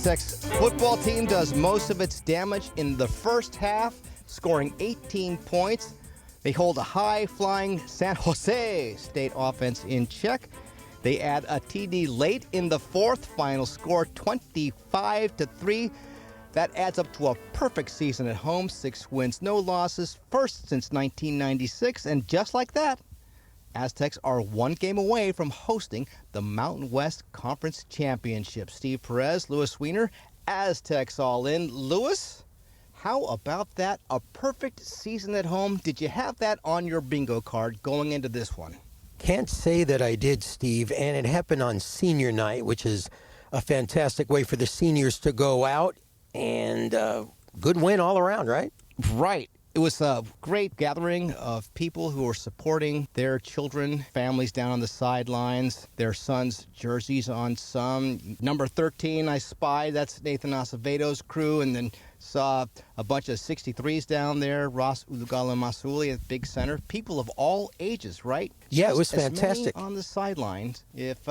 Aztecs football team does most of its damage in the first half, scoring 18 points. They hold a high-flying San Jose State offense in check. They add a TD late in the fourth, final score 25-3. That adds up to a perfect season at home, 6 wins, no losses, first since 1996, and just like that, Aztecs are one game away from hosting the Mountain West Conference Championship. Steve Perez, Louis Weiner, Aztecs all in. Louis, how about that? A perfect season at home. Did you have that on your bingo card going into this one? Can't say that I did, Steve, and it happened on senior night, which is a fantastic way for the seniors to go out, and good win all around, right? Right. It was a great gathering of people who were supporting their children, families down on the sidelines, their sons' jerseys on some. Number 13, I spied, that's Nathan Acevedo's crew, and then saw a bunch of 63s down there, Ross Ulugala Masuli at big center. People of all ages, right? Yeah, it was Just fantastic. as many on the sidelines, if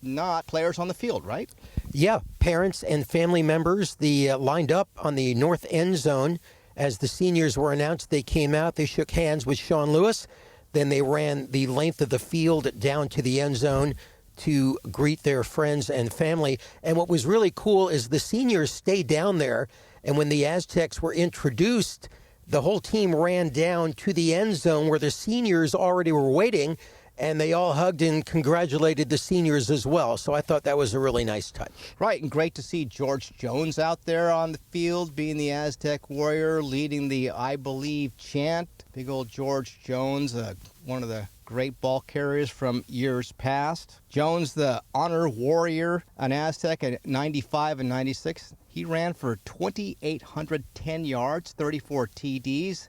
not players on the field, right? Yeah, parents and family members lined up on the north end zone. As the seniors were announced, they came out, they shook hands with Sean Lewis, then they ran the length of the field down to the end zone to greet their friends and family. And what was really cool is the seniors stayed down there, and when the Aztecs were introduced, the whole team ran down to the end zone where the seniors already were waiting, and they all hugged and congratulated the seniors as well. So I thought that was a really nice touch. Right, and great to see George Jones out there on the field, being the Aztec Warrior, leading the I Believe chant. Big old George Jones, one of the great ball carriers from years past. Jones, the honor warrior, an Aztec at 95 and 96. He ran for 2,810 yards, 34 TDs.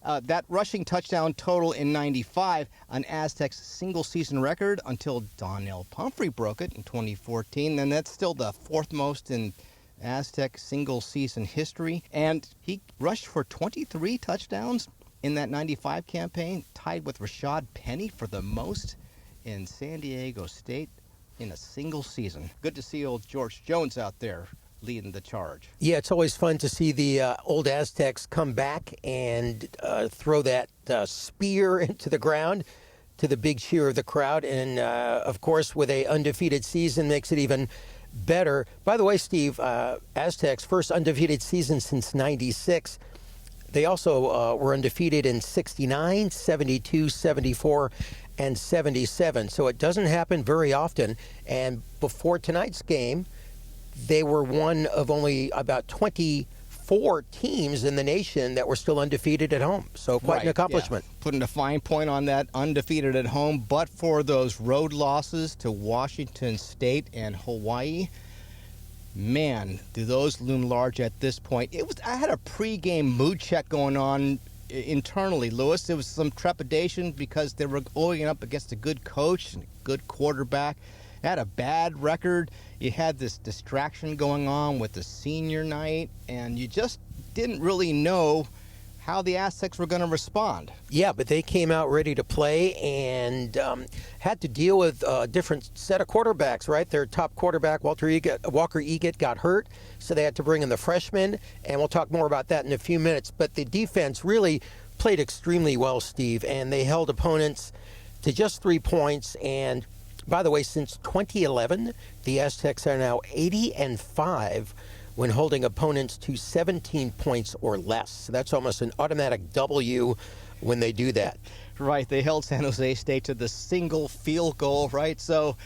That rushing touchdown total in 95, an Aztecs single-season record until Donnell Pumphrey broke it in 2014, and that's still the fourth most in Aztec single-season history. And he rushed for 23 touchdowns in that 95 campaign, tied with Rashad Penny for the most in San Diego State in a single season. Good to see old George Jones out there leading the charge. Yeah, it's always fun to see the old Aztecs come back and throw that spear into the ground to the big cheer of the crowd. And, of course, with a undefeated season makes it even better. By the way, Steve, Aztecs' first undefeated season since 96. They also were undefeated in 69, 72, 74, and 77. So it doesn't happen very often. And before tonight's game, they were one of only about 24 teams in the nation that were still undefeated at home. So quite an accomplishment. Yeah. Putting a fine point on that, undefeated at home, but for those road losses to Washington State and Hawaii, man, do those loom large at this point. I had a pregame mood check going on internally, Louis. There was some trepidation because they were going up against a good coach and a good quarterback. They had a bad record. You had this distraction going on with the senior night, and you just didn't really know how the Aztecs were going to respond. Yeah, but they came out ready to play and had to deal with a different set of quarterbacks, right? Their top quarterback, Walker Eget, got hurt, so they had to bring in the freshman, and we'll talk more about that in a few minutes. But the defense really played extremely well, Steve, and they held opponents to just 3 points. And by the way, since 2011, the Aztecs are now 80-5 when holding opponents to 17 points or less. So that's almost an automatic W when they do that. Right, they held San Jose State to the single field goal, right? So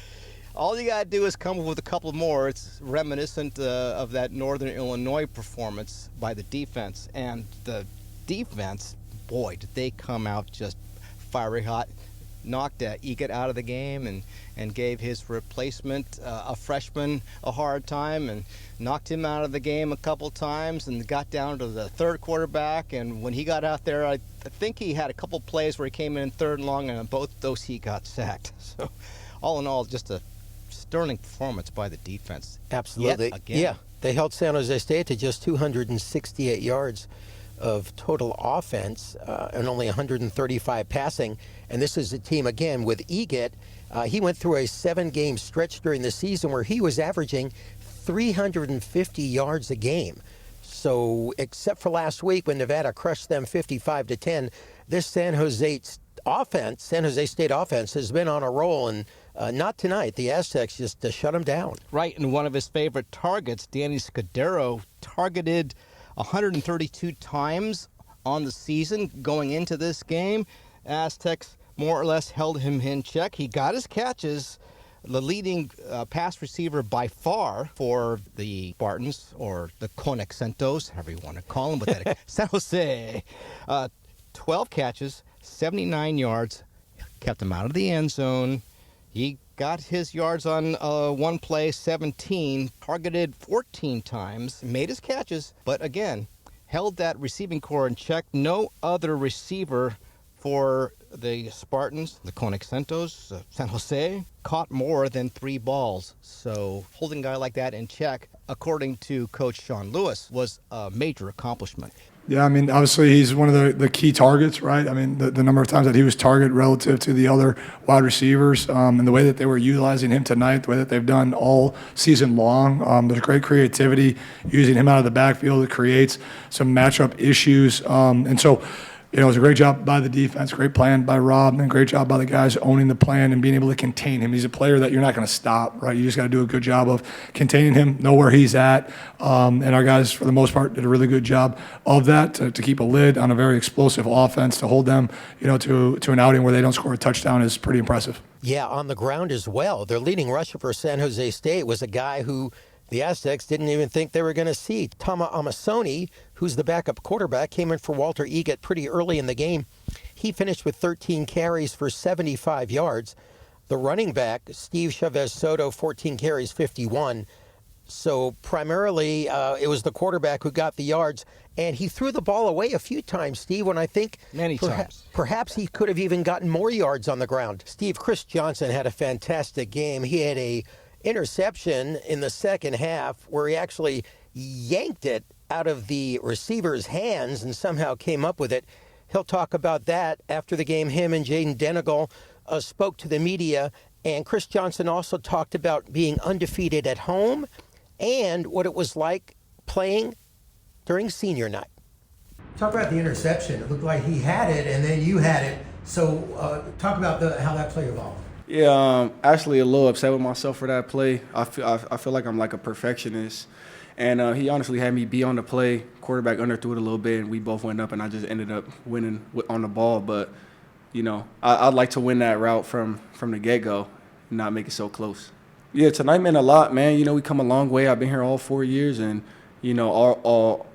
all you got to do is come up with a couple more. It's reminiscent of that Northern Illinois performance by the defense. And the defense, boy, did they come out just fiery hot. Knocked Eget out of the game and gave his replacement, a freshman, a hard time, and knocked him out of the game a couple times and got down to the third quarterback. And when he got out there, I think he had a couple plays where he came in third and long, and on both those he got sacked. So all in all, just a sterling performance by the defense. Absolutely. Yet again. Yeah, they held San Jose State to just 268 yards of total offense and only 135 passing. And this is a team, again, with Eget. He went through a 7-game stretch during the season where he was averaging 350 yards a game. So except for last week when Nevada crushed them 55-10, this San Jose State offense has been on a roll, and not tonight. The Aztecs just shut them down. Right, and one of his favorite targets, Danny Scudero, targeted 132 times on the season going into this game. Aztecs more or less held him in check. He got his catches. The leading pass receiver by far for the Spartans, or the Conexentos, however you want to call them, but that San Jose, 12 catches, 79 yards, kept him out of the end zone. He got his yards on one play, 17, targeted 14 times, made his catches, but again, held that receiving core in check. No other receiver for the Spartans, the Conexentos, San Jose, caught more than 3 balls. So holding a guy like that in check, according to Coach Sean Lewis, was a major accomplishment. Yeah, I mean, obviously he's one of the key targets, right? I mean, the number of times that he was targeted relative to the other wide receivers, and the way that they were utilizing him tonight, the way that they've done all season long. There's great creativity using him out of the backfield. It creates some matchup issues. And so, you know, it was a great job by the defense, great plan by Rob, and great job by the guys owning the plan and being able to contain him. He's a player that you're not going to stop, right? You just got to do a good job of containing him, know where he's at. And our guys, for the most part, did a really good job of that to keep a lid on a very explosive offense, to hold them, you know, to an outing where they don't score a touchdown is pretty impressive. Yeah, on the ground as well. Their leading rusher for San Jose State was a guy who the Aztecs didn't even think they were going to see. Tama Amasoni, who's the backup quarterback, came in for Walter Egat pretty early in the game. He finished with 13 carries for 75 yards. The running back, Steve Chavez Soto, 14 carries, 51. So primarily it was the quarterback who got the yards, and he threw the ball away a few times, Steve, when I think Many times. Perhaps he could have even gotten more yards on the ground. Chris Johnson had a fantastic game. He had a interception in the second half where he actually yanked it out of the receiver's hands and somehow came up with it. He'll talk about that after the game. Him and Jayden Denegal spoke to the media, and Chris Johnson also talked about being undefeated at home and what it was like playing during senior night. Talk about the interception. It looked like he had it and then you had it. So talk about how that play evolved. Yeah, actually a little upset with myself for that play. I feel like I'm like a perfectionist. And he honestly had me be on the play. Quarterback underthrew it a little bit, and we both went up, and I just ended up winning on the ball. But, you know, I'd like to win that route from the get-go and not make it so close. Yeah, tonight meant a lot, man. You know, we come a long way. I've been here all 4 years, and, you know, all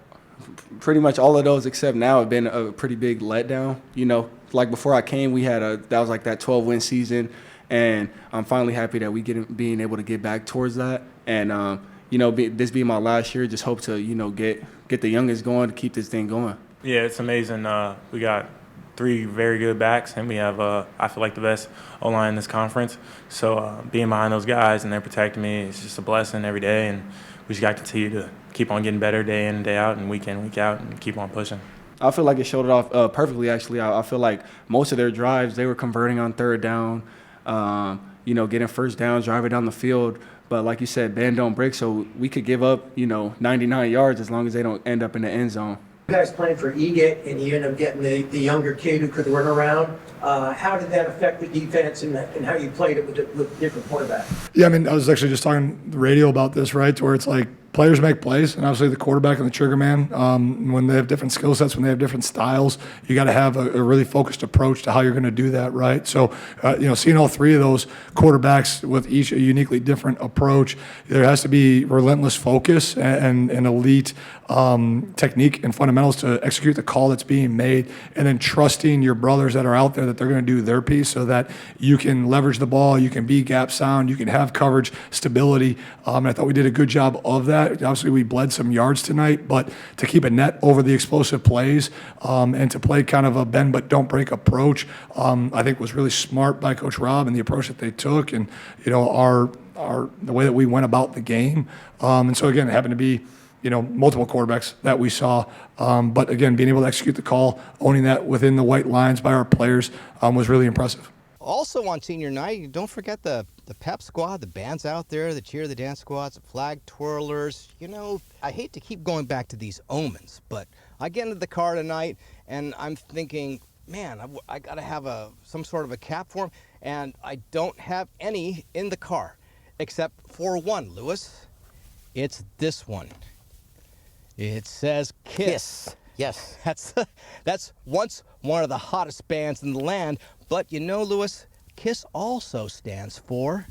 pretty much all of those except now have been a pretty big letdown. You know, like before I came, we had that was like that 12-win season. And I'm finally happy that being able to get back towards that. And, you know, this being my last year, just hope to, you know, get the youngest going to keep this thing going. Yeah, it's amazing. We got 3 very good backs, and we have, I feel like, the best O-line in this conference. So being behind those guys and they're protecting me, it's just a blessing every day. And we just got to continue to keep on getting better day in and day out and week in, week out, and keep on pushing. I feel like it showed it off perfectly, actually. I feel like most of their drives, they were converting on third down. You know, getting first downs, driving down the field. But like you said, bend don't break, so we could give up, you know, 99 yards as long as they don't end up in the end zone. You guys playing for Egat, and you end up getting the younger kid who could run around. How did that affect the defense and how you played it with different quarterbacks? Yeah, I mean, I was actually just talking on the radio about this, right, to where it's like players make plays, and obviously the quarterback and the trigger man, when they have different skill sets, when they have different styles, you got to have a really focused approach to how you're going to do that, right? So, you know, seeing all 3 of those quarterbacks with each a uniquely different approach, there has to be relentless focus and elite technique and fundamentals to execute the call that's being made, and then trusting your brothers that are out there that they're going to do their piece so that you can leverage the ball, you can be gap sound, you can have coverage stability. And I thought we did a good job of that. Obviously, we bled some yards tonight, but to keep a net over the explosive plays and to play kind of a bend but don't break approach, I think was really smart by Coach Rob and the approach that they took, and you know the way that we went about the game. And so again, it happened to be, you know, multiple quarterbacks that we saw, but again, being able to execute the call, owning that within the white lines by our players was really impressive. Also on senior night, don't forget the pep squad, the bands out there, the cheer, the dance squads, the flag twirlers. You know, I hate to keep going back to these omens, but I get into the car tonight and I'm thinking, man, I got to have some sort of a cap for him, and I don't have any in the car except for one, Louis. It's this one. It says KISS. Yes. That's once one of the hottest bands in the land. But you know, Louis, KISS also stands for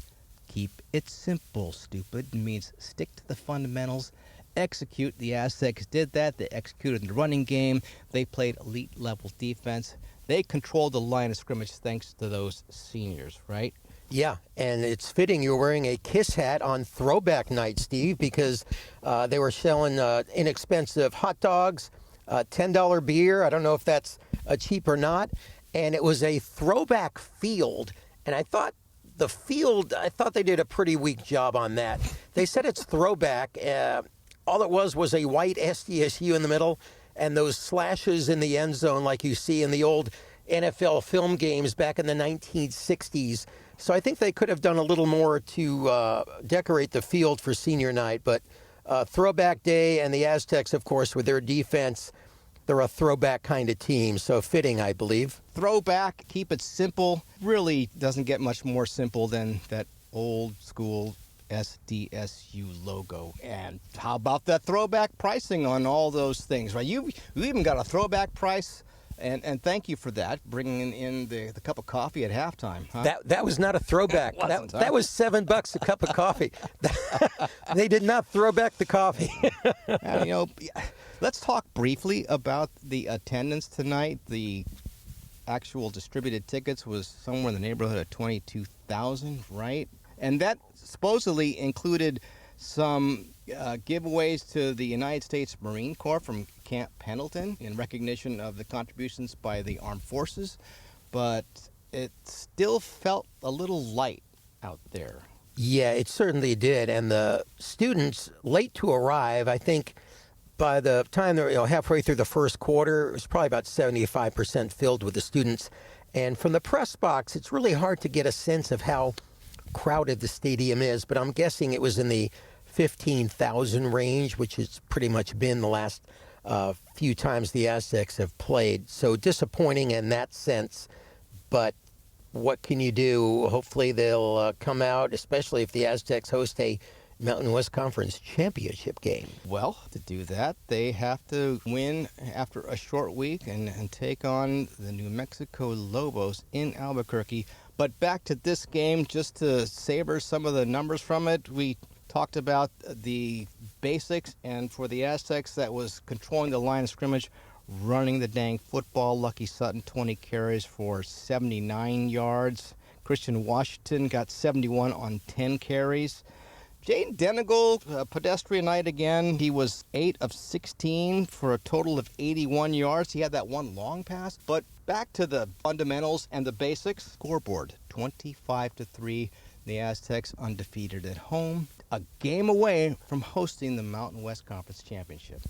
Keep It Simple, Stupid. It means stick to the fundamentals, execute. The Aztecs did that. They executed the running game. They played elite level defense. They controlled the line of scrimmage thanks to those seniors, right? Yeah, and it's fitting you're wearing a KISS hat on throwback night, Steve, because they were selling inexpensive hot dogs, $10 beer. I don't know if that's cheap or not. And it was a throwback field. And I thought they did a pretty weak job on that. They said it's throwback. All it was a white SJSU in the middle and those slashes in the end zone like you see in the old NFL film games back in the 1960s. So I think they could have done a little more to decorate the field for senior night. But throwback day, and the Aztecs, of course, with their defense, they're a throwback kind of team. So fitting, I believe. Throwback, keep it simple. Really doesn't get much more simple than that old school SDSU logo. And how about that throwback pricing on all those things, right? You even got a throwback price. And thank you for that, bringing in the cup of coffee at halftime. Huh? That was not a throwback. That was $7 a cup of coffee. They did not throw back the coffee. And, you know, let's talk briefly about the attendance tonight. The actual distributed tickets was somewhere in the neighborhood of 22,000, right? And that supposedly included some giveaways to the United States Marine Corps from Camp Pendleton in recognition of the contributions by the armed forces, but it still felt a little light out there. Yeah, it certainly did. And the students late to arrive, I think by the time they're halfway through the first quarter, it was probably about 75% filled with the students. And from the press box, it's really hard to get a sense of how crowded the stadium is, but I'm guessing it was in the 15,000 range, which has pretty much been the last few times the Aztecs have played. So disappointing in that sense, but what can you do? Hopefully they'll come out, especially if the Aztecs host a Mountain West Conference championship game. Well, to do that, they have to win after a short week and take on the New Mexico Lobos in Albuquerque. But back to this game, just to savor some of the numbers from it, we talked about the basics, and for the Aztecs, that was controlling the line of scrimmage, running the dang football. Lucky Sutton, 20 carries for 79 yards. Christian Washington got 71 on 10 carries. Jayden Denegal, pedestrian night again. He was 8 of 16 for a total of 81 yards. He had that one long pass. But back to the fundamentals and the basics. Scoreboard, 25-3. The Aztecs undefeated at home. A game away from hosting the Mountain West Conference Championship.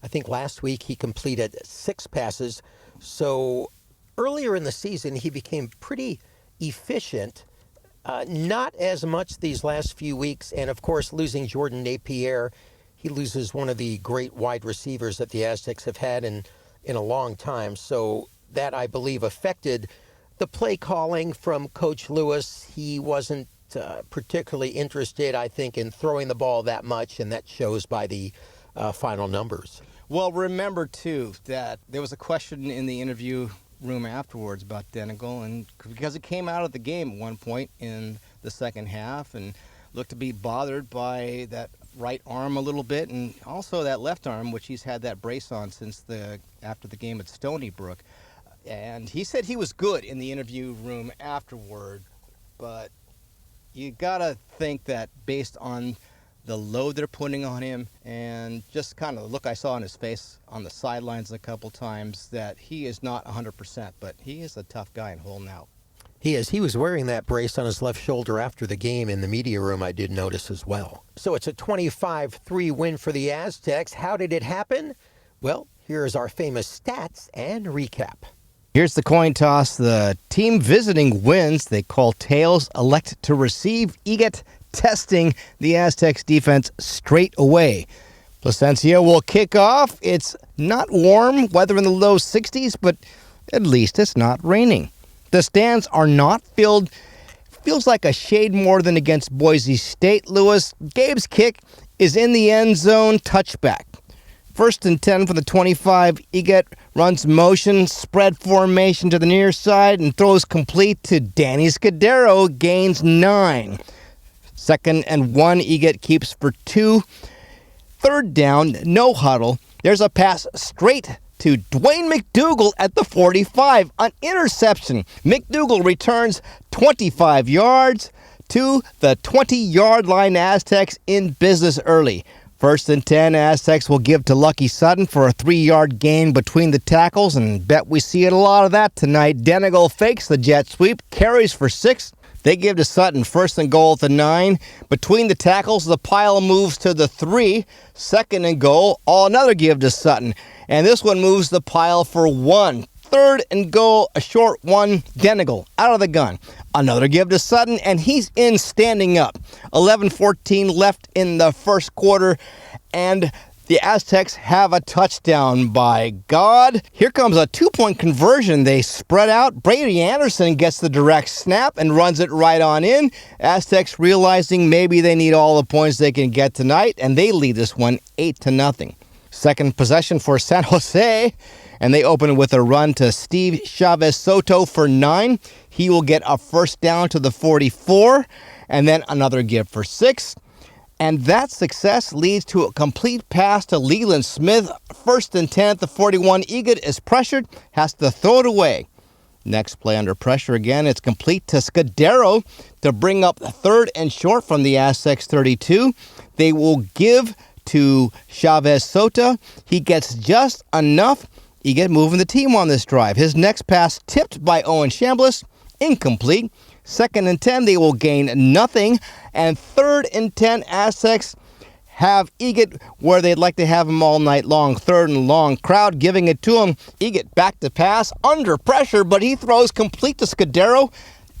I think last week he completed 6 passes. So earlier in the season, he became pretty efficient. Not as much these last few weeks. And, of course, losing Jordan Napier, he loses one of the great wide receivers that the Aztecs have had in a long time. So that, I believe, affected the play calling from Coach Lewis. He wasn't particularly interested, I think, in throwing the ball that much, and that shows by the final numbers. Well, remember, too, that there was a question in the interview room afterwards about Denegal, and because it came out of the game at one point in the second half and looked to be bothered by that right arm a little bit, and also that left arm, which he's had that brace on since after the game at Stony Brook. And he said he was good in the interview room afterward, but you gotta think that based on the load they're putting on him and just kind of the look I saw on his face on the sidelines a couple times, that he is not 100%, but he is a tough guy and holding out. He is. He was wearing that brace on his left shoulder after the game in the media room, I did notice as well. So it's a 25-3 win for the Aztecs. How did it happen? Well, here is our famous stats and recap. Here's the coin toss. The team visiting wins. They call tails, elect to receive. Eget testing the Aztecs defense straight away. Placencia will kick off. It's not warm, weather in the low 60s, but at least it's not raining. The stands are not filled. Feels like a shade more than against Boise State. Lewis, Gabe's kick is in the end zone, touchback. 1st and 10 for the 25. Eget runs motion, spread formation to the near side, and throws complete to Danny Scudero, gains 9. 2nd and 1, Eget keeps for 2. 3rd down, no huddle. There's a pass straight to Dwayne McDougal at the 45. An interception. McDougal returns 25 yards to the 20-yard line. Aztecs in business early. 1st and 10, Aztecs will give to Lucky Sutton for a 3-yard gain between the tackles, and bet we see a lot of that tonight. Denegal fakes the jet sweep, carries for 6. They give to Sutton, 1st and goal at the 9. Between the tackles, the pile moves to the 3. 2nd and goal, another give to Sutton. And this one moves the pile for 1. 3rd and goal, a short one. Denegal out of the gun. Another give to Sutton, and he's in standing up. 11-14 left in the first quarter, and the Aztecs have a touchdown. By God. Here comes a 2-point conversion. They spread out. Brady Anderson gets the direct snap and runs it right on in. Aztecs realizing maybe they need all the points they can get tonight, and they lead this one 8-0. Second possession for San Jose, and they open with a run to Steve Chavez Soto for 9. He will get a first down to the 44, and then another give for 6. And that success leads to a complete pass to Leland Smith. 1st and 10 at the 41. Eget is pressured, has to throw it away. Next play under pressure again. It's complete to Scudero to bring up 3rd and short from the Aztecs 32. They will give to Chavez Soto. He gets just enough. Eget moving the team on this drive. His next pass tipped by Owen Chambliss. Incomplete. 2nd and 10, they will gain nothing. And 3rd and 10, Aztecs have Eget where they'd like to have him all night long. 3rd and long, crowd giving it to him. Eget back to pass, under pressure, but he throws complete to Scudero.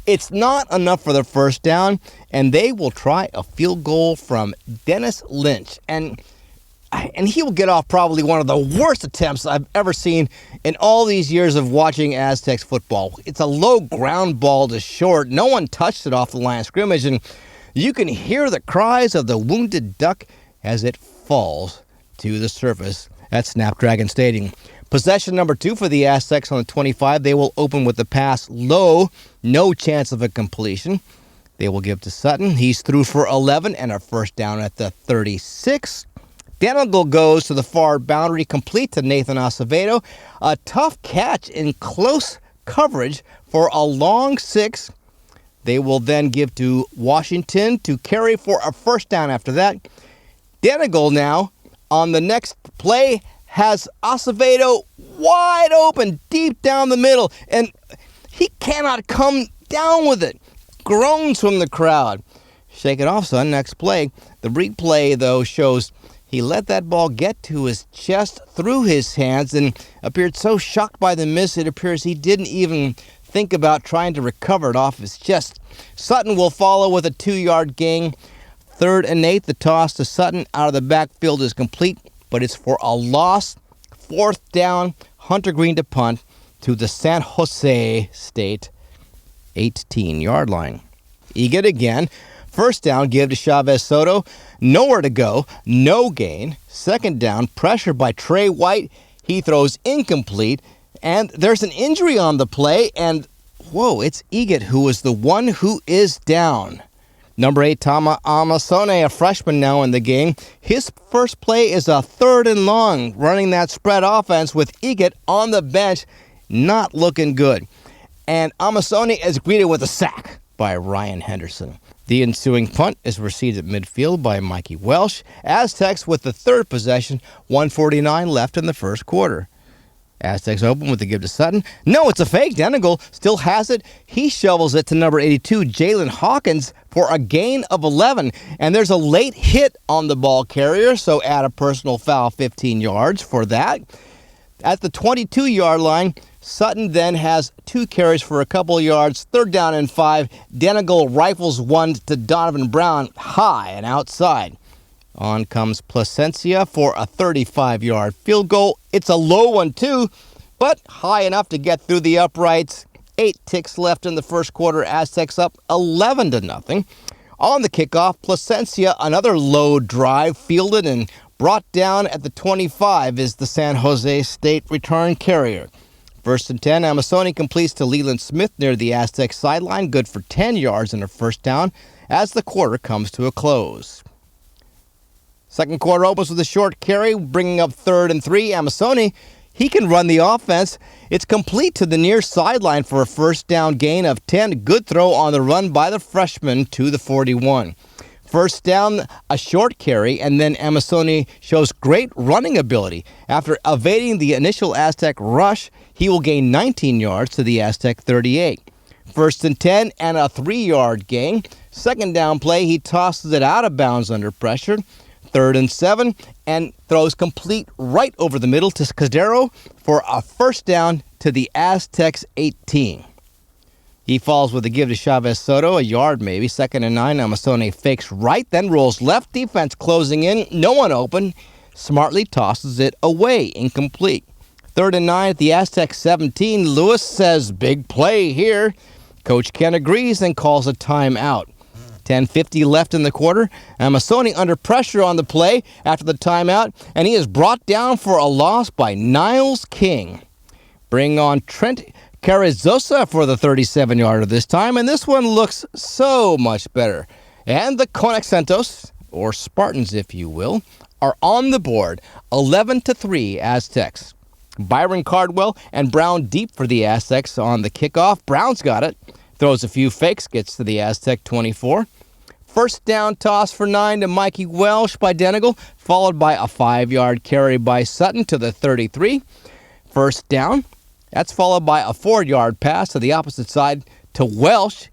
It's not enough for the first down, and they will try a field goal from Dennis Lynch. And he will get off probably one of the worst attempts I've ever seen in all these years of watching Aztecs football. It's a low ground ball to short. No one touched it off the line of scrimmage, and you can hear the cries of the wounded duck as it falls to the surface at Snapdragon Stadium. Possession number 2 for the Aztecs on the 25. They will open with the pass low. No chance of a completion. They will give to Sutton. He's through for 11 and a first down at the 36. Denegal goes to the far boundary, complete to Nathan Acevedo. A tough catch in close coverage for a long 6. They will then give to Washington to carry for a first down after that. Denegal now on the next play has Acevedo wide open deep down the middle, and he cannot come down with it. Groans from the crowd. Shake it off, son. Next play. The replay, though, shows he let that ball get to his chest through his hands and appeared so shocked by the miss, it appears he didn't even think about trying to recover it off his chest. Sutton will follow with a 2-yard gain. 3rd and 8, the toss to Sutton out of the backfield is complete, but it's for a loss. 4th down, Hunter Green to punt to the San Jose State 18-yard line. Eget again. First down, give to Chavez Soto. Nowhere to go. No gain. 2nd down, pressure by Trey White. He throws incomplete. And there's an injury on the play. And, whoa, it's Eget who is the one who is down. Number 8, Tama Amasone, a freshman now in the game. His first play is a 3rd and long, running that spread offense with Eget on the bench. Not looking good. And Amasone is greeted with a sack by Ryan Henderson. The ensuing punt is received at midfield by Mikey Welsh. Aztecs with the 3rd possession, 1:49 left in the first quarter. Aztecs open with the give to Sutton. No, it's a fake. Denegal still has it. He shovels it to number 82, Jalen Hawkins, for a gain of 11. And there's a late hit on the ball carrier, so add a personal foul, 15 yards for that. At the 22-yard line, Sutton then has 2 carries for a couple yards. 3rd down and 5. Denegal rifles one to Donovan Brown high and outside. On comes Placencia for a 35-yard field goal. It's a low one, too, but high enough to get through the uprights. 8 ticks left in the first quarter. Aztecs up 11-0. On the kickoff, Placencia, another low drive, fielded and brought down at the 25 is the San Jose State return carrier. 1st and 10, Amasoni completes to Leland Smith near the Aztec sideline, good for 10 yards and a first down as the quarter comes to a close. Second quarter opens with a short carry, bringing up 3rd and 3. Amasoni, he can run the offense. It's complete to the near sideline for a first down gain of 10. Good throw on the run by the freshman to the 41. First down, a short carry, and then Amasoni shows great running ability. After evading the initial Aztec rush, he will gain 19 yards to the Aztec 38. 1st and 10 and a 3-yard gain. Second down play, he tosses it out of bounds under pressure. 3rd and 7 and throws complete right over the middle to Scudero for a first down to the Aztecs 18. He falls with a give to Chavez Soto, a yard maybe. 2nd and 9, Amasoni fakes right, then rolls left. Defense closing in, no one open. Smartly tosses it away, incomplete. 3rd and 9 at the Aztec 17. Lewis says, big play here. Coach Ken agrees and calls a timeout. 10:50 left in the quarter. Amasoni under pressure on the play after the timeout, and he is brought down for a loss by Niles King. Bring on Trent Carrizosa for the 37-yarder this time, and this one looks so much better. And the Conexentos, or Spartans if you will, are on the board, 11-3 Aztecs. Byron Cardwell and Brown deep for the Aztecs on the kickoff. Brown's got it. Throws a few fakes, gets to the Aztec 24. First down toss for 9 to Mikey Welsh by Denegal, followed by a 5-yard carry by Sutton to the 33. First down. That's followed by a 4-yard pass to the opposite side to Welsh.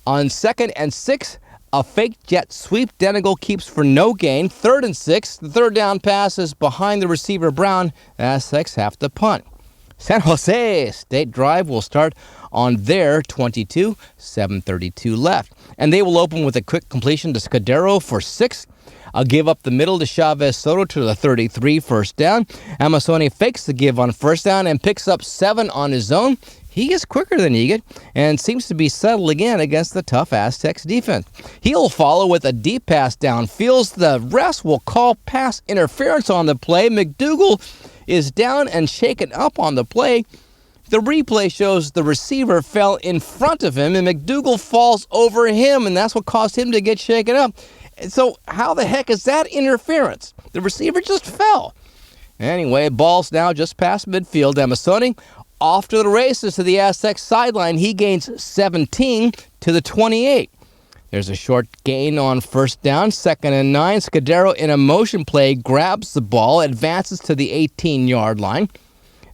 On 2nd and 6, a fake jet sweep. Denegal keeps for no gain. 3rd and 6. The 3rd down pass is behind the receiver Brown. Aztecs have to punt. San Jose State drive will start on their 22, 7:32 left. And they will open with a quick completion to Scudero for 6. A give up the middle to Chavez Soto to the 33, first down. Amasoni fakes the give on first down and picks up 7 on his own. He is quicker than Egan and seems to be settled again against the tough Aztecs defense. He'll follow with a deep pass downfield. The refs will call pass interference on the play. McDougal is down and shaken up on the play. The replay shows the receiver fell in front of him and McDougal falls over him, and that's what caused him to get shaken up. So how the heck is that interference? The receiver just fell. Anyway, ball's now just past midfield. Amasoni off to the races to the Aztec sideline. He gains 17 to the 28. There's a short gain on first down, 2nd and 9. Scudero in a motion play grabs the ball, advances to the 18-yard line.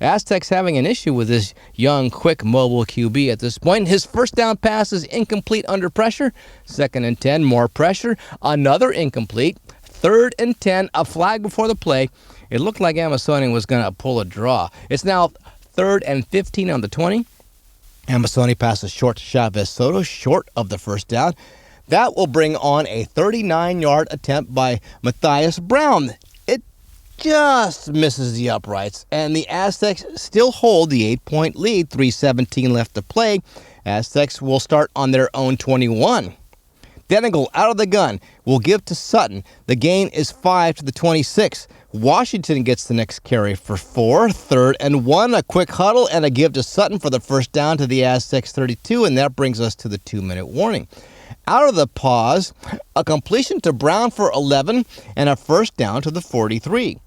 Aztecs having an issue with this young, quick, mobile QB at this point. His first down pass is incomplete under pressure. 2nd and 10, more pressure. Another incomplete. 3rd and 10, a flag before the play. It looked like Amasoni was going to pull a draw. It's now 3rd and 15 on the 20. Amasoni passes short to Chavez Soto, short of the first down. That will bring on a 39-yard attempt by Matthias Brown. It just misses the uprights, and the Aztecs still hold the 8-point lead. 3:17 left to play. Aztecs will start on their own 21. Denegal out of the gun will give to Sutton. The gain is 5 to the 26. Washington gets the next carry for 4. 3rd and 1, a quick huddle and a give to Sutton for the first down to the Aztecs 32, and that brings us to the 2-minute warning. Out of the pause, a completion to Brown for 11 and a first down to the 43.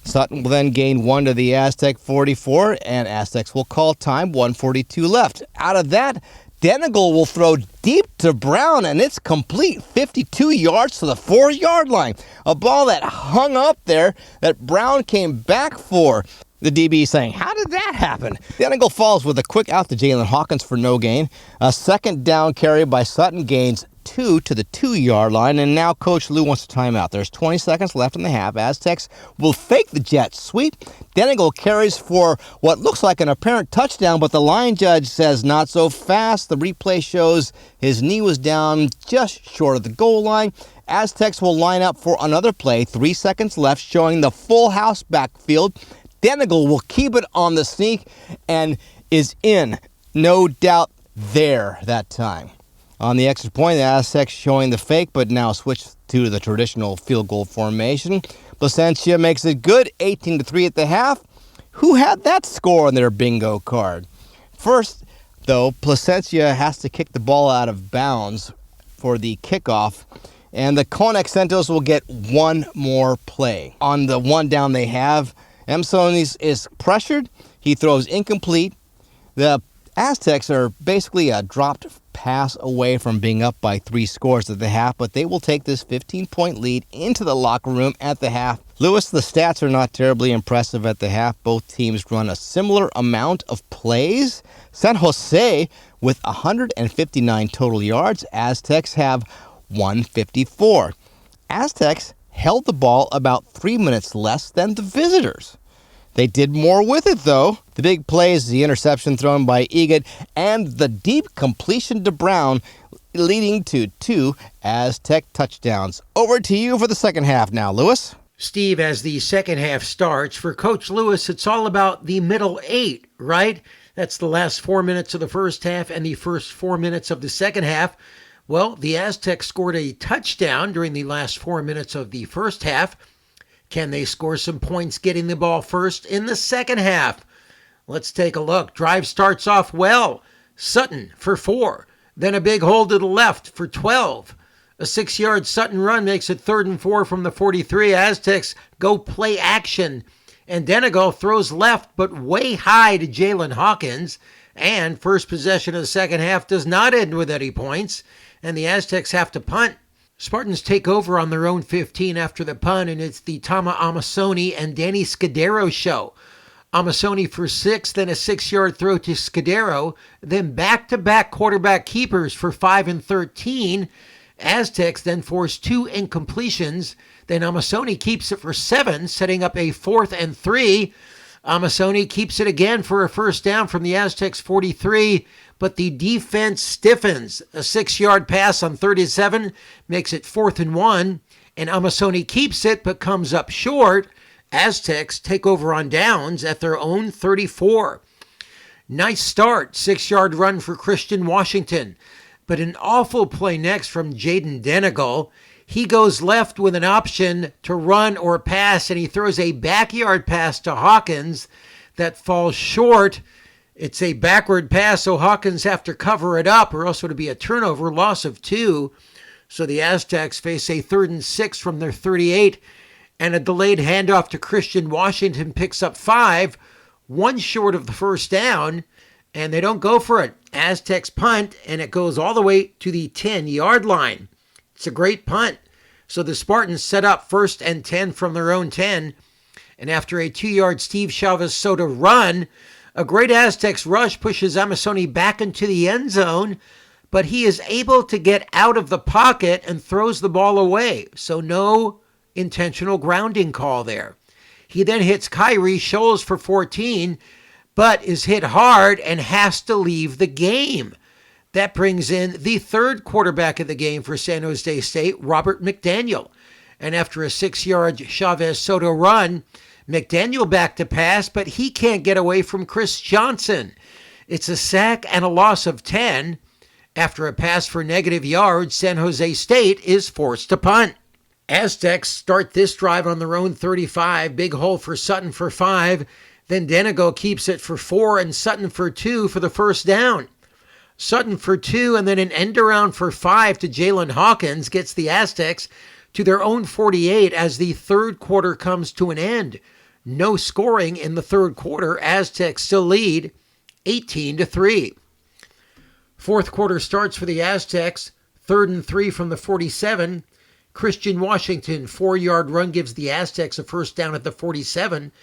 Sutton will then gain 1 to the Aztec 44, and Aztecs will call time, 1:42 left. Out of that, Denegal will throw deep to Brown, and it's complete, 52 yards to the 4-yard line. A ball that hung up there that Brown came back for. The DB saying, how did that happen? Denegal falls with a quick out to Jalen Hawkins for no gain. A second down carry by Sutton gains 2 to the 2-yard line, and now Coach Lou wants a timeout. There's 20 seconds left in the half. Aztecs will fake the jet sweep. Denegal carries for what looks like an apparent touchdown, but the line judge says not so fast. The replay shows his knee was down just short of the goal line. Aztecs will line up for another play. 3 seconds left, showing the full house backfield. Denegal will keep it on the sneak and is in. No doubt there that time. On the extra point, the Aztecs showing the fake, but now switched to the traditional field goal formation. Placentia makes it good, 18-3 at the half. Who had that score on their bingo card? First, though, Placentia has to kick the ball out of bounds for the kickoff, and the Conex Centos will get one more play. On the one down they have, Amsonis is pressured. He throws incomplete. The Aztecs are basically a dropped pass away from being up by 3 scores at the half, but they will take this 15-point lead into the locker room at the half. Lewis, the stats are not terribly impressive at the half. Both teams run a similar amount of plays. San Jose with 159 total yards. Aztecs have 154. Aztecs held the ball about 3 minutes less than the visitors. They did more with it, though. The big play is the interception thrown by Egan and the deep completion to Brown, leading to 2 Aztec touchdowns. Over to you for the second half now, Lewis. Steve, as the second half starts, for Coach Lewis, it's all about the middle 8, right? That's the last 4 minutes of the first half and the first 4 minutes of the second half. Well, the Aztecs scored a touchdown during the last 4 minutes of the first half. Can they score some points getting the ball first in the second half? Let's take a look. Drive starts off well. Sutton for 4. Then a big hole to the left for 12. A 6-yard Sutton run makes it 3rd and 4 from the 43. Aztecs go play action. And Denegal throws left but way high to Jaylen Hawkins. And first possession of the second half does not end with any points. And the Aztecs have to punt. Spartans take over on their own 15 after the punt, and it's the Tama Amasoni and Danny Scudero show. Amasoni for 6, then a 6-yard throw to Scudero, then back-to-back quarterback keepers for 5 and 13. Aztecs then force 2 incompletions. Then Amasoni keeps it for 7, setting up a 4th and 3. Amasoni keeps it again for a first down from the Aztecs 43, but the defense stiffens. A 6-yard pass on 37 makes it 4th and 1, and Amasoni keeps it but comes up short. Aztecs take over on downs at their own 34. Nice start, 6-yard run for Christian Washington, but an awful play next from Jayden Denegal. He goes left with an option to run or pass, and he throws a backyard pass to Hawkins that falls short. It's a backward pass, so Hawkins have to cover it up, or else it would be a turnover, loss of 2. So the Aztecs face a 3rd and 6 from their 38, and a delayed handoff to Christian Washington picks up 5, 1 short of the first down, and they don't go for it. Aztecs punt, and it goes all the way to the 10-yard line. It's a great punt. So the Spartans set up 1st and 10 from their own 10. And after a 2-yard Steve Chavez Soto run, a great Aztecs rush pushes Amasoni back into the end zone, but he is able to get out of the pocket and throws the ball away. So no intentional grounding call there. He then hits Kyrie Scholes for 14, but is hit hard and has to leave the game. That brings in the 3rd quarterback of the game for San Jose State, Robert McDaniel. And after a 6-yard Chavez Soto run, McDaniel back to pass, but he can't get away from Chris Johnson. It's a sack and a loss of 10. After a pass for negative yards, San Jose State is forced to punt. Aztecs start this drive on their own 35. Big hole for Sutton for 5. Then Denegal keeps it for 4 and Sutton for 2 for the first down. Sutton for 2 and then an end around for 5 to Jaylen Hawkins gets the Aztecs to their own 48 as the 3rd quarter comes to an end. No scoring in the 3rd quarter. Aztecs still lead 18-3. 4th quarter starts for the Aztecs. 3rd and 3 from the 47. Christian Washington 4-yard run gives the Aztecs a first down at the 47.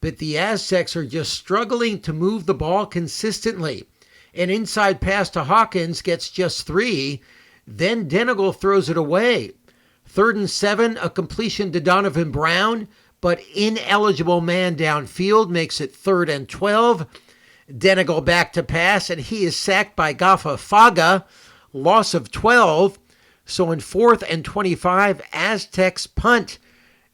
But the Aztecs are just struggling to move the ball consistently. An inside pass to Hawkins gets just 3. Then Denegal throws it away. 3rd and 7, a completion to Donovan Brown, but ineligible man downfield makes it 3rd and 12. Denegal back to pass, and he is sacked by Gafa Faga, loss of 12. So in 4th and 25, Aztecs punt.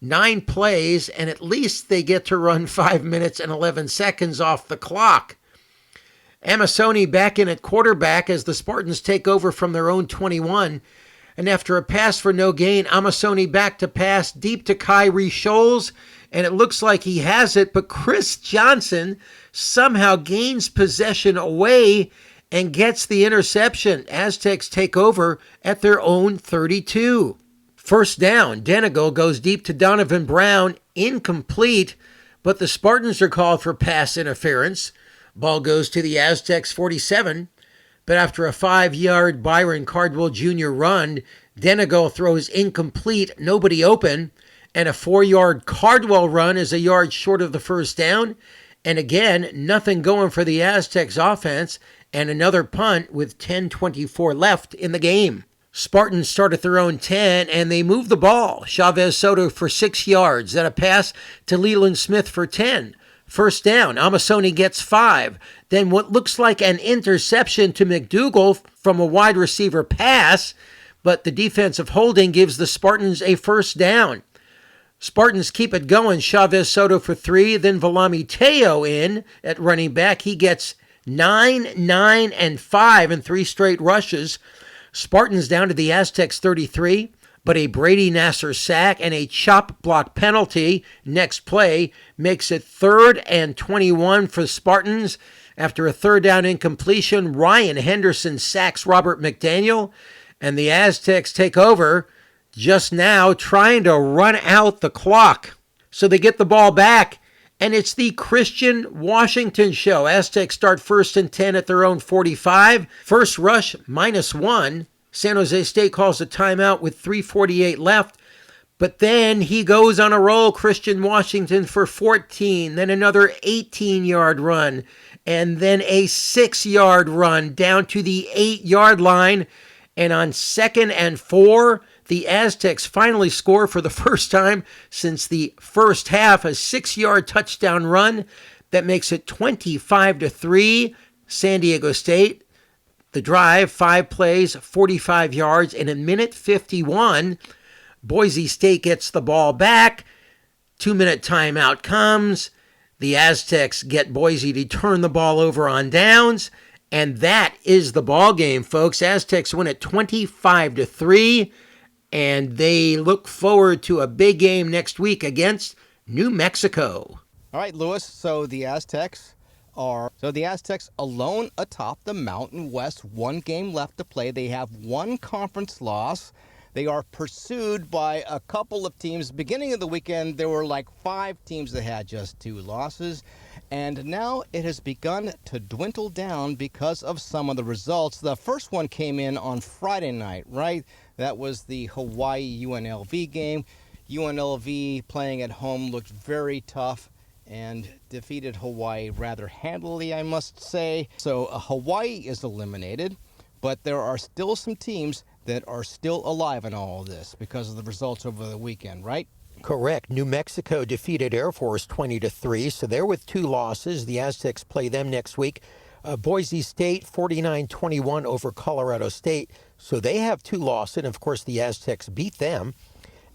9 plays, and at least they get to run 5 minutes and 11 seconds off the clock. Amasoni back in at quarterback as the Spartans take over from their own 21. And after a pass for no gain, Amasoni back to pass deep to Kyrie Scholes, and it looks like he has it, but Chris Johnson somehow gains possession away and gets the interception. Aztecs take over at their own 32. First down, Denegal goes deep to Donovan Brown, incomplete, but the Spartans are called for pass interference. Ball goes to the Aztecs 47, but after a 5-yard Byron Cardwell Jr. run, Denegal throws incomplete, nobody open, and a 4-yard Cardwell run is a yard short of the first down, and again, nothing going for the Aztecs offense, and another punt with 10:24 left in the game. Spartans start at their own 10, and they move the ball. Chavez Soto for 6 yards, then a pass to Leland Smith for 10. First down, Amasoni gets 5. Then what looks like an interception to McDougal from a wide receiver pass, but the defensive holding gives the Spartans a first down. Spartans keep it going. Chavez Soto for 3, then Valami Teo in at running back. He gets 9, 9, and 5 in 3 straight rushes. Spartans down to the Aztecs 33, but a Brady Nasser sack and a chop block penalty next play makes it 3rd and 21 for Spartans. After a 3rd down incompletion, Ryan Henderson sacks Robert McDaniel, and the Aztecs take over just now trying to run out the clock. So they get the ball back, and it's the Christian Washington show. Aztecs start 1st and 10 at their own 45. First rush, -1. San Jose State calls a timeout with 3:48 left. But then he goes on a roll, Christian Washington for 14. Then another 18-yard run. And then a 6-yard run down to the 8-yard line. And on 2nd and 4, the Aztecs finally score for the first time since the first half, a 6-yard touchdown run that makes it 25-3, San Diego State. The drive, 5 plays, 45 yards, and in minute 51, Boise State gets the ball back. 2-minute timeout comes. The Aztecs get Boise to turn the ball over on downs, and that is the ball game, folks. Aztecs win it 25-3. And they look forward to a big game next week against New Mexico. All right, Louis, so the Aztecs alone atop the Mountain West, 1 game left to play. They have 1 conference loss. They are pursued by a couple of teams. Beginning of the weekend, there were like 5 teams that had just 2 losses. And now it has begun to dwindle down because of some of the results. The first one came in on Friday night, right? That was the Hawaii UNLV game. UNLV playing at home looked very tough and defeated Hawaii rather handily, I must say. So Hawaii is eliminated, but there are still some teams that are still alive in all of this because of the results over the weekend, right? Correct. New Mexico defeated Air Force 20-3, so they're with 2 losses. The Aztecs play them next week. Boise State 49-21 over Colorado State, so they have 2 losses, and of course the Aztecs beat them.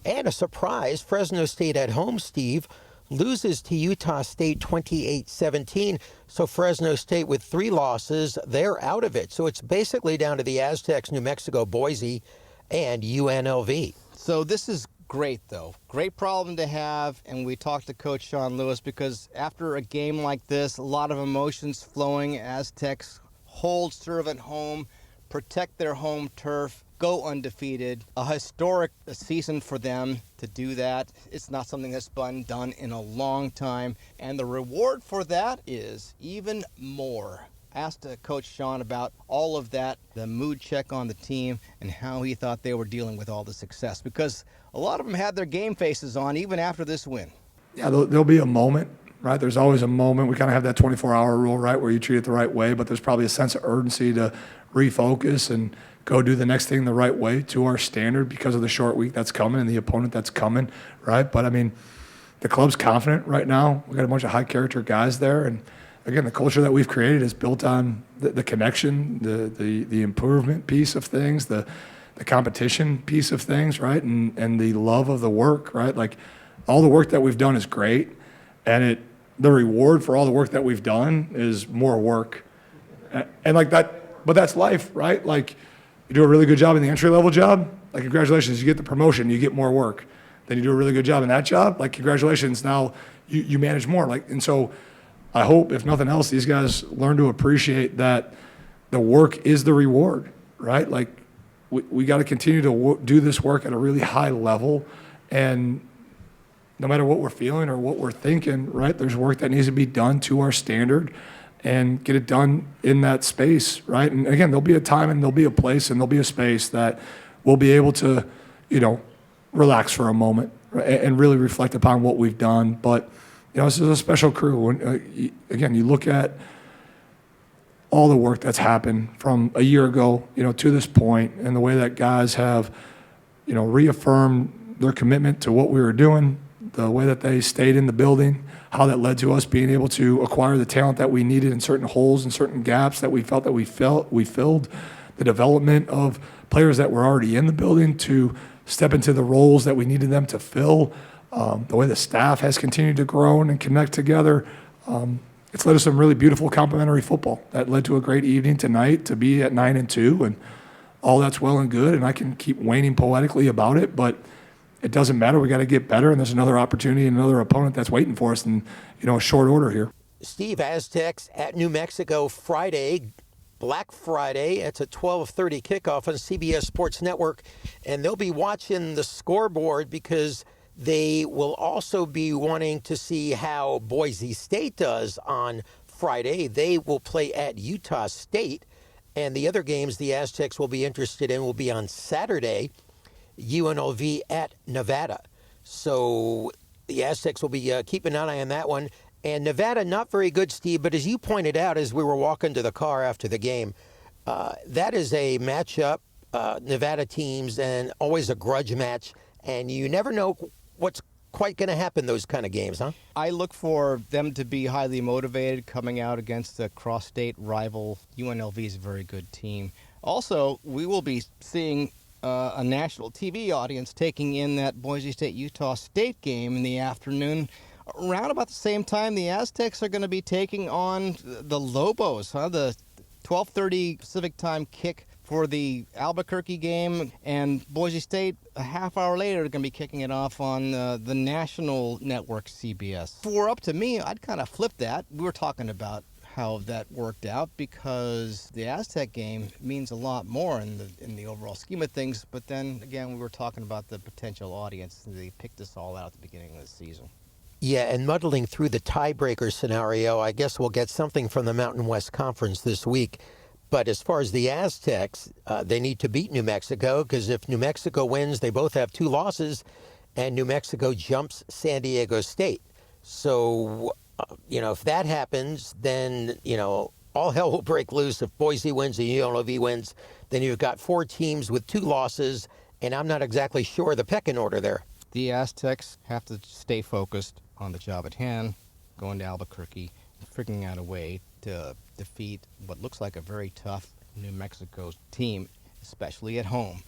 And a surprise, Fresno State at home, Steve, loses to Utah State 28-17. So Fresno State with 3 losses, they're out of it. So it's basically down to the Aztecs, New Mexico, Boise, and UNLV. So this is great, though. Great problem to have, and we talked to Coach Sean Lewis because after a game like this, a lot of emotions flowing. Aztecs hold serve at home, protect their home turf, go undefeated. A historic season for them to do that. It's not something that's been done in a long time, and the reward for that is even more. Asked Coach Sean about all of that, the mood check on the team, and how he thought they were dealing with all the success, because a lot of them had their game faces on even after this win. Yeah, there'll be a moment, right? There's always a moment. We kind of have that 24-hour rule, right, where you treat it the right way, but there's probably a sense of urgency to refocus and go do the next thing the right way to our standard because of the short week that's coming and the opponent that's coming, right? But, I mean, the club's confident right now. We've got a bunch of high-character guys there. And, again, the culture that we've created is built on the connection, the improvement piece of things, the competition piece of things, right? And the love of the work, right? Like, all the work that we've done is great. And the reward for all the work that we've done is more work. And like that, but that's life, right? Like, you do a really good job in the entry-level job, like, congratulations, you get the promotion, you get more work. Then you do a really good job in that job, like, congratulations, now you manage more. Like, and so I hope, if nothing else, these guys learn to appreciate that the work is the reward, right? Like, we got to continue to do this work at a really high level, and no matter what we're feeling or what we're thinking, right, there's work that needs to be done to our standard and get it done in that space, right? And again, there'll be a time and there'll be a place and there'll be a space that we'll be able to, relax for a moment, right, and really reflect upon what we've done. But, this is a special crew. When, again, you look at all the work that's happened from a year ago, to this point, and the way that guys have, reaffirmed their commitment to what we were doing, the way that they stayed in the building, how that led to us being able to acquire the talent that we needed in certain holes and certain gaps that we felt that we filled, the development of players that were already in the building to step into the roles that we needed them to fill, the way the staff has continued to grow and connect together. It's led to some really beautiful complementary football that led to a great evening tonight to be at 9-2, and all that's well and good, and I can keep waning poetically about it, but it doesn't matter. We got to get better, and there's another opportunity and another opponent that's waiting for us in, a short order here. Steve, Aztecs at New Mexico Friday, Black Friday. It's a 12:30 kickoff on CBS Sports Network, and they'll be watching the scoreboard because they will also be wanting to see how Boise State does on Friday. They will play at Utah State, and the other games the Aztecs will be interested in will be on Saturday. UNLV at Nevada. So the Aztecs will be keeping an eye on that one. And Nevada, not very good, Steve, but as you pointed out as we were walking to the car after the game, that is a matchup, Nevada teams, and always a grudge match. And you never know what's quite going to happen those kind of games, huh? I look for them to be highly motivated coming out against the cross-state rival. UNLV is a very good team. Also, we will be seeing a national TV audience taking in that Boise State-Utah State game in the afternoon. Around about the same time, the Aztecs are going to be taking on the Lobos, the 12:30 Pacific time kick for the Albuquerque game, and Boise State a half hour later are going to be kicking it off on the national network CBS. If it were up to me, I'd kind of flip that. We were talking about how that worked out because the Aztec game means a lot more in the overall scheme of things. But then again, we were talking about the potential audience. They picked this all out at the beginning of the season. Yeah, and muddling through the tiebreaker scenario, I guess we'll get something from the Mountain West Conference this week. But as far as the Aztecs, they need to beat New Mexico because if New Mexico wins, they both have 2 losses, and New Mexico jumps San Diego State. So if that happens, then, all hell will break loose. If Boise wins and UNLV wins, then you've got 4 teams with 2 losses, and I'm not exactly sure the pecking order there. The Aztecs have to stay focused on the job at hand, going to Albuquerque, figuring out a way to defeat what looks like a very tough New Mexico team, especially at home.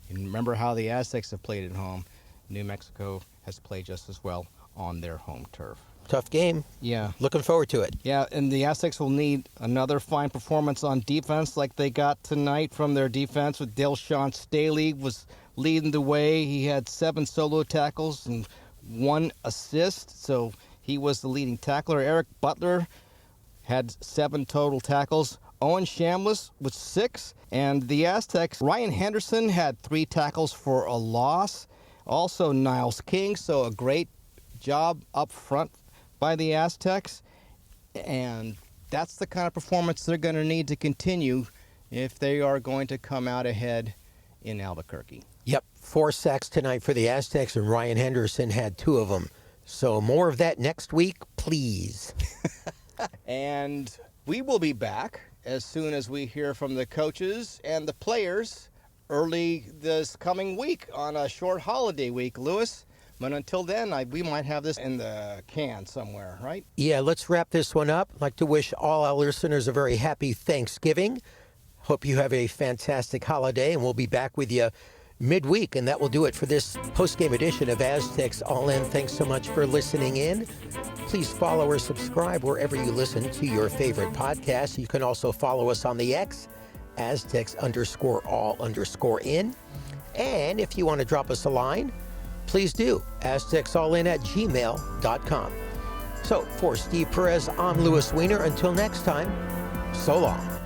And remember how the Aztecs have played at home. New Mexico has played just as well on their home turf. Tough game. Yeah. Looking forward to it. Yeah, and the Aztecs will need another fine performance on defense like they got tonight from their defense with Delshawn Staley was leading the way. He had 7 solo tackles and 1 assist, so he was the leading tackler. Eric Butler had 7 total tackles. Owen Shamlis with 6. And the Aztecs, Ryan Henderson had 3 tackles for a loss. Also Niles King, so a great job up front by the Aztecs. And that's the kind of performance they're going to need to continue if they are going to come out ahead in Albuquerque. Yep, 4 sacks tonight for the Aztecs, and Ryan Henderson had 2 of them. So more of that next week, please. And we will be back as soon as we hear from the coaches and the players early this coming week on a short holiday week, Louis. But until then, we might have this in the can somewhere, right? Yeah, let's wrap this one up. I'd like to wish all our listeners a very happy Thanksgiving. Hope you have a fantastic holiday, and we'll be back with you midweek. And that will do it for this post-game edition of Aztecs All In. Thanks so much for listening in. Please follow or subscribe wherever you listen to your favorite podcast. You can also follow us on the X, Aztecs_all_in. And if you want to drop us a line, please do. AztecsAllIn@gmail.com. So for Steve Perez, I'm Louis Weiner. Until next time, so long.